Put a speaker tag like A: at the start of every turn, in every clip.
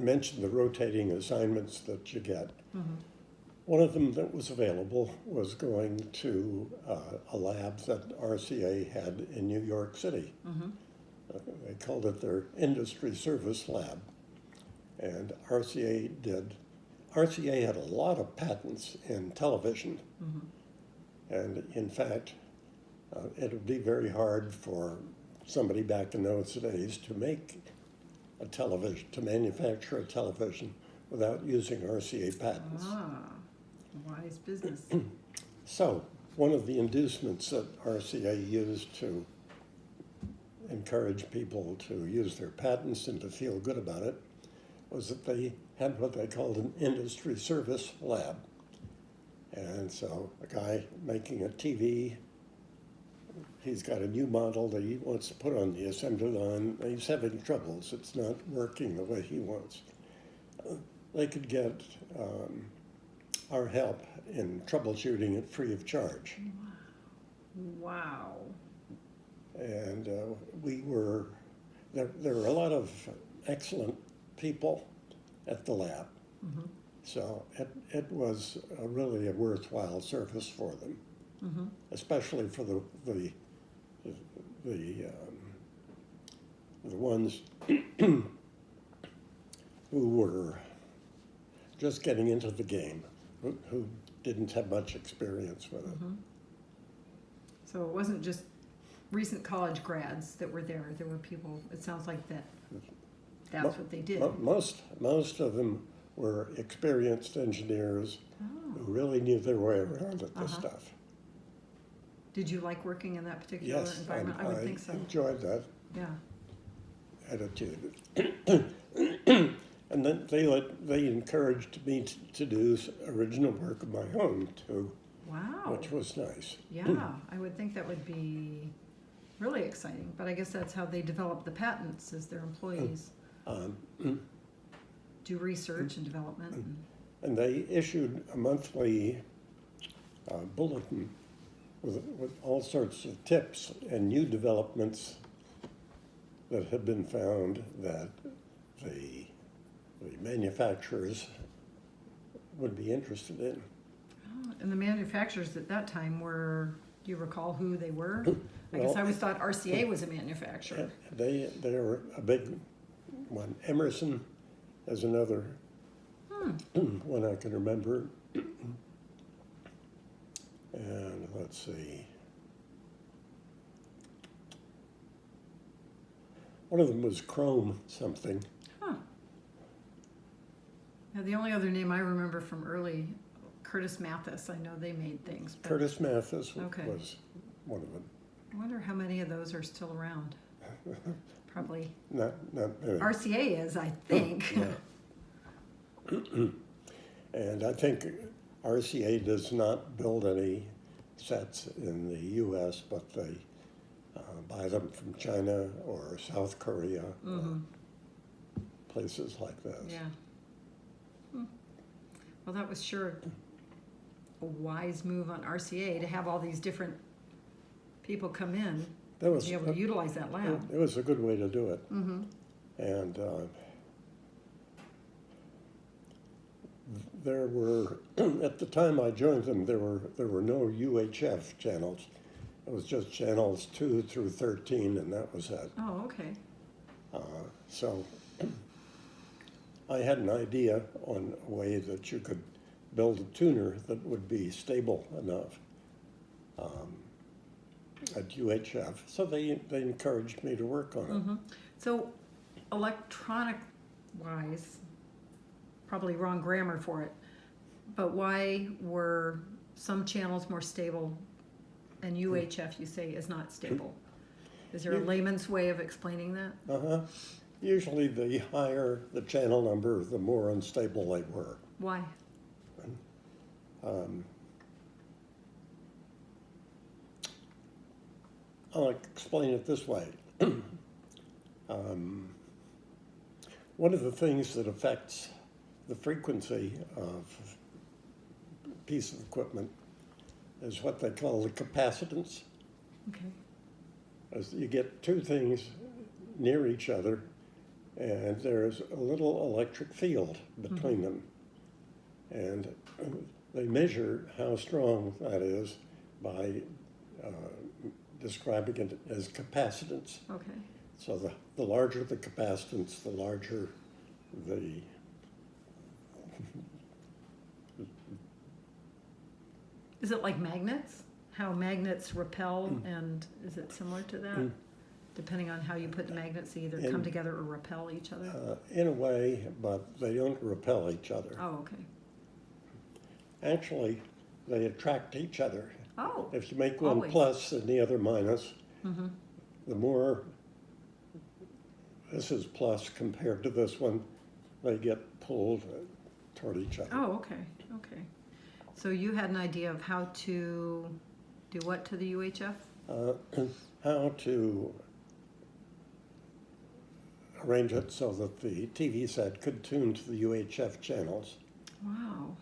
A: I mentioned the rotating assignments that you get.
B: Mm-hmm.
A: One of them that was available was going to a lab that RCA had in New York City.
B: Mm-hmm.
A: They called it their Industry Service Lab. And RCA had a lot of patents in television.
B: Mm-hmm.
A: And in fact, it would be very hard for somebody back in those days to make a television, to manufacture a television without using RCA patents.
B: Ah, wise business.
A: So, one of the inducements that RCA used to encourage people to use their patents and to feel good about it was that they had what they called an industry service lab. And so a guy making a TV, he's got a new model that he wants to put on the assembly line. He's having troubles. It's not working the way he wants. They could get our help in troubleshooting it free of charge.
B: Wow.
A: And there were a lot of excellent people at the lab.
B: Mm-hmm.
A: So it was really a worthwhile service for them,
B: Mm-hmm.
A: especially for the ones who were just getting into the game, who didn't have much experience with it.
B: Mm-hmm. So it wasn't just recent college grads that were there. There were people, it sounds like that's what they did.
A: Most of them were experienced engineers
B: Oh.
A: who really knew their way around at this
B: Uh-huh.
A: stuff.
B: Did you like working in that particular
A: Yes,
B: environment? I would think so.
A: enjoyed that
B: Yeah.
A: attitude. And then they encouraged me to do original work of my own too,
B: Wow.
A: which was nice.
B: Yeah, I would think that would be really exciting. But I guess that's how they develop the patents, is their employees
A: Um,
B: do research and development.
A: and they issued a monthly bulletin with all sorts of tips and new developments that had been found that the manufacturers would be interested in.
B: Oh, and the manufacturers at that time were, do you recall who they were? I guess
A: Well,
B: I always thought RCA was a manufacturer.
A: They were a big one. Emerson is another one I can remember. And let's see. One of them was Chrome something.
B: Huh. Yeah, the only other name I remember from early, Curtis Mathis, I know they made things. But
A: Curtis Mathis
B: Okay.
A: was one of them.
B: I wonder how many of those are still around. Probably.
A: Not many.
B: RCA is, I think.
A: Yeah. And I think RCA does not build any sets in the U.S., but they buy them from China or South Korea,
B: Mhm.
A: places like this.
B: Yeah. Well, that was sure a wise move on RCA to have all these different people come in
A: That
B: and
A: was
B: be able to utilize that lab.
A: it was a good way to do it.
B: Mm-hmm.
A: And there were at the time I joined them, there were no UHF channels. It was just channels 2 through 13, and that was it.
B: Oh, okay.
A: So I had an idea on a way that you could build a tuner that would be stable enough at UHF. So they encouraged me to work on it.
B: Mm-hmm. So electronic-wise, probably wrong grammar for it, but why were some channels more stable and UHF, you say, is not stable? Is there a layman's way of explaining that?
A: Uh-huh. Usually the higher the channel number, the more unstable they were.
B: Why?
A: I'll explain it this way. One of the things that affects the frequency of a piece of equipment is what they call the capacitance.
B: Okay.
A: As you get two things near each other, and there's a little electric field between them. And they measure how strong that is by describing it as capacitance.
B: Okay.
A: So the larger the capacitance, the larger the
B: Is it like magnets? How magnets repel, and is it similar to that? Depending on how you put the magnets, they either come together or repel each other?
A: in a way, but they don't repel each other.
B: Oh, okay.
A: Actually, they attract each other.
B: Oh,
A: If you make one
B: Always.
A: plus and the other minus, the more this is plus compared to this one, they get pulled toward each other.
B: oh, okay, okay. So you had an idea of how to do what to the UHF?
A: How to arrange it so that the TV set could tune to the UHF channels,
B: Wow.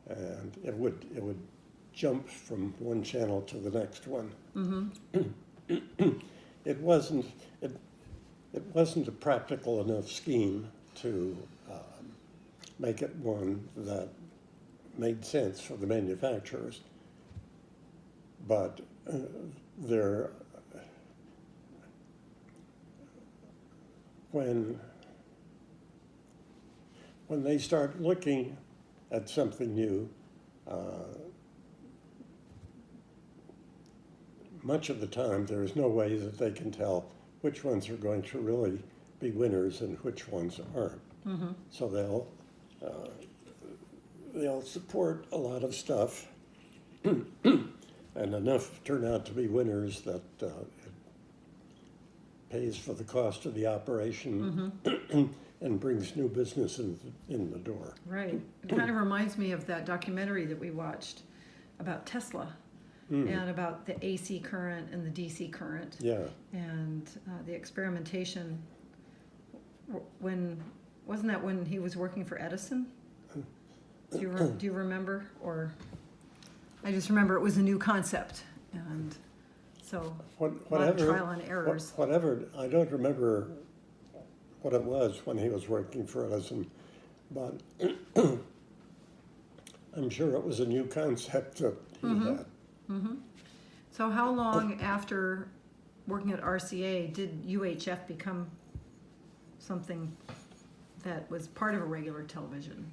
A: and it would jump from one channel to the next one. It wasn't a practical enough scheme to make it one that made sense for the manufacturers, but there when they start looking at something new, much of the time there is no way that they can tell which ones are going to really be winners and which ones aren't. So they'll support a lot of stuff, and enough turn out to be winners that it pays for the cost of the operation and brings new business in the door.
B: Right. It kind of reminds me of that documentary that we watched about Tesla and about the AC current and the DC current
A: Yeah,
B: and the experimentation. Wasn't that when he was working for Edison? Do you remember? Or I just remember it was a new concept, and so a lot of trial and errors.
A: Whatever, I don't remember what it was when he was working for Edison, but I'm sure it was a new concept that he had.
B: So how long after working at RCA did UHF become something that was part of a regular television?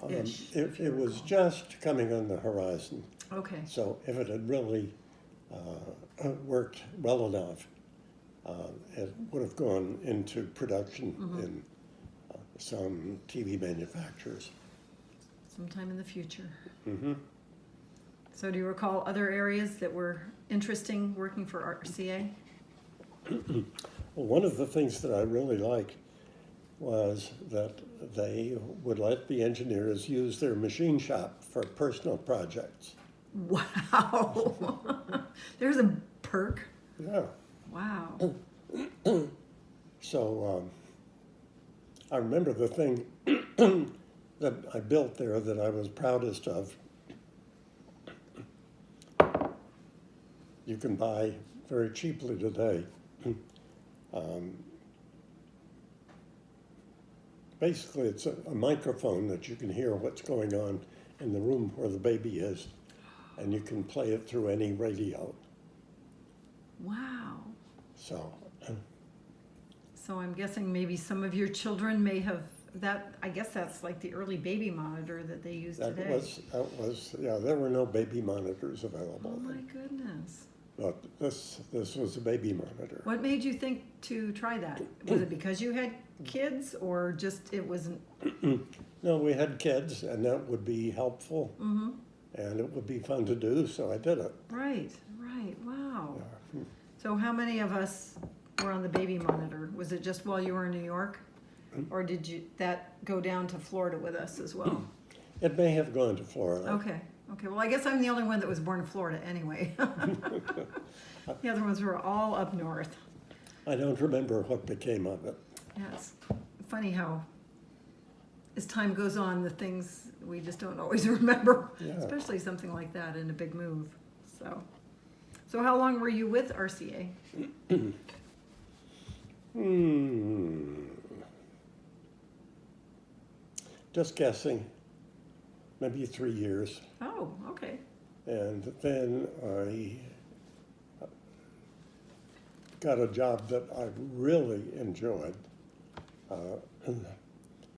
A: It was just coming on the horizon,
B: Okay.
A: so if it had really worked well enough, it would have gone into production in some TV manufacturers.
B: Sometime in the future. So do you recall other areas that were interesting working for RCA?
A: Well, one of the things that I really liked was that they would let the engineers use their machine shop for personal projects.
B: Wow. There's a perk.
A: Yeah.
B: Wow.
A: So I remember the thing that I built there that I was proudest of. You can buy very cheaply today. Basically, it's a microphone that you can hear what's going on in the room where the baby is, and you can play it through any radio.
B: Wow.
A: So
B: So I'm guessing maybe some of your children may have that. I guess that's like the early baby monitor that they use
A: that
B: today.
A: was yeah. There were no baby monitors available.
B: Oh my goodness.
A: But this was a baby monitor.
B: What made you think to try that? Was it because you had kids, or just it wasn't?
A: No, we had kids, and that would be helpful, and it would be fun to do, so I did it.
B: Right, right. Wow. So how many of us were on the baby monitor? Was it just while you were in New York, or did you that go down to Florida with us as well?
A: It may have gone to Florida.
B: Okay. Okay. Well, I guess I'm the only one that was born in Florida anyway. The other ones were all up north.
A: I don't remember what became of it.
B: Yeah, it's funny how, as time goes on, the things we just don't always remember,
A: Yeah.
B: especially something like that in a big move. So how long were you with RCA?
A: just guessing, maybe 3 years.
B: Oh, okay.
A: And then I got a job that I really enjoyed.